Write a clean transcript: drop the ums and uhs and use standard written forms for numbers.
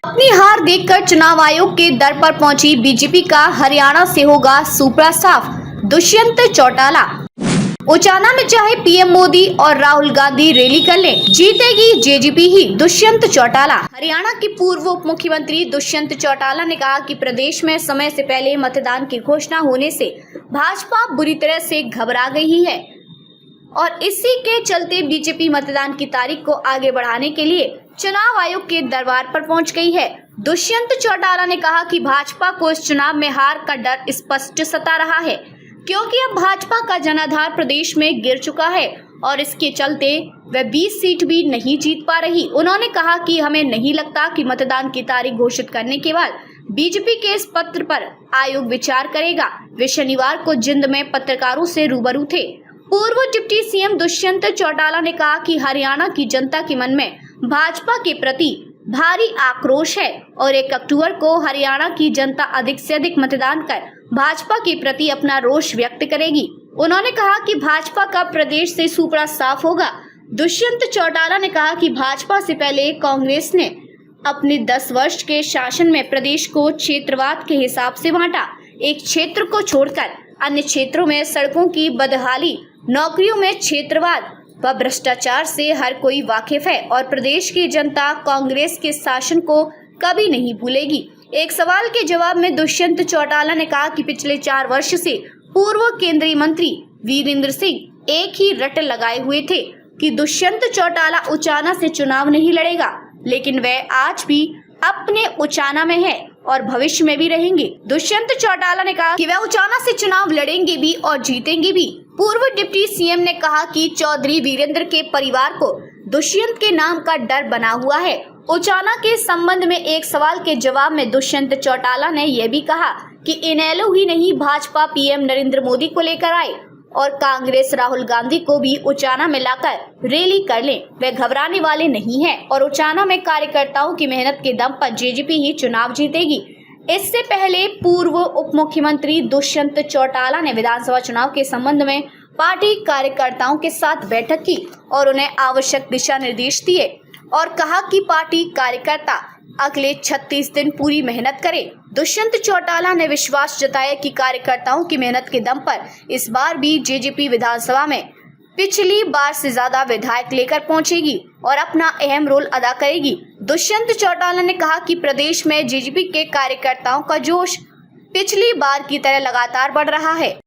अपनी हार देखकर चुनाव आयोग के दर पर पहुंची बीजेपी का हरियाणा से होगा सुपड़ा साफ, दुष्यंत चौटाला। उचाना में चाहे पीएम मोदी और राहुल गांधी रैली कर लें, जीतेगी जेजेपी ही, दुष्यंत चौटाला। हरियाणा के पूर्व उप मुख्यमंत्री दुष्यंत चौटाला ने कहा कि प्रदेश में समय से पहले मतदान की घोषणा होने से भाजपा बुरी तरह से घबरा गई है और इसी के चलते बीजेपी मतदान की तारीख को आगे बढ़ाने के लिए चुनाव आयोग के दरबार पर पहुंच गई है। दुष्यंत चौटाला ने कहा कि भाजपा को इस चुनाव में हार का डर स्पष्ट सता रहा है, क्योंकि अब भाजपा का जनाधार प्रदेश में गिर चुका है और इसके चलते वह 20 सीट भी नहीं जीत पा रही। उन्होंने कहा कि हमें नहीं लगता कि मतदान की तारीख घोषित करने के बाद बीजेपी के इस पत्र पर आयोग विचार करेगा। वे शनिवार को जिंद में पत्रकारों से रूबरू थे। पूर्व डिप्टी सीएम दुष्यंत चौटाला ने कहा कि हरियाणा की जनता के मन में भाजपा के प्रति भारी आक्रोश है और 1 अक्टूबर को हरियाणा की जनता अधिक से अधिक मतदान कर भाजपा के प्रति अपना रोष व्यक्त करेगी। उन्होंने कहा कि भाजपा का प्रदेश से सुपड़ा साफ होगा। दुष्यंत चौटाला ने कहा कि भाजपा से पहले कांग्रेस ने अपने 10 वर्ष के शासन में प्रदेश को क्षेत्रवाद के हिसाब से बांटा। एक क्षेत्र को छोड़कर अन्य क्षेत्रों में सड़कों की बदहाली, नौकरियों में क्षेत्रवाद व भ्रष्टाचार से हर कोई वाकिफ है और प्रदेश की जनता कांग्रेस के शासन को कभी नहीं भूलेगी। एक सवाल के जवाब में दुष्यंत चौटाला ने कहा कि पिछले 4 वर्ष से पूर्व केंद्रीय मंत्री वीरेंद्र सिंह एक ही रट लगाए हुए थे कि दुष्यंत चौटाला उचाना से चुनाव नहीं लड़ेगा, लेकिन वह आज भी अपने उचाना में है और भविष्य में भी रहेंगे। दुष्यंत चौटाला ने कहा कि वह उचाना से चुनाव लड़ेंगे भी और जीतेंगे भी। पूर्व डिप्टी सीएम ने कहा कि चौधरी वीरेंद्र के परिवार को दुष्यंत के नाम का डर बना हुआ है। उचाना के संबंध में एक सवाल के जवाब में दुष्यंत चौटाला ने यह भी कहा कि इनेलो ही नहीं, भाजपा पीएम नरेंद्र मोदी को लेकर आए और कांग्रेस राहुल गांधी को भी उचाना में लाकर रैली कर ले। वे घबराने वाले नहीं हैं और उचाना में कार्यकर्ताओं की मेहनत के दम पर जेजेपी ही चुनाव जीतेगी। इससे पहले पूर्व उप मुख्यमंत्री दुष्यंत चौटाला ने विधानसभा चुनाव के संबंध में पार्टी कार्यकर्ताओं के साथ बैठक की और उन्हें आवश्यक दिशा निर्देश दिए और कहा कि पार्टी कार्यकर्ता अगले 36 दिन पूरी मेहनत करें। दुष्यंत चौटाला ने विश्वास जताया कि कार्यकर्ताओं की मेहनत के दम पर इस बार भी जेजेपी विधानसभा में पिछली बार से ज्यादा विधायक लेकर पहुंचेगी और अपना अहम रोल अदा करेगी। दुष्यंत चौटाला ने कहा कि प्रदेश में जेजेपी के कार्यकर्ताओं का जोश पिछली बार की तरह लगातार बढ़ रहा है।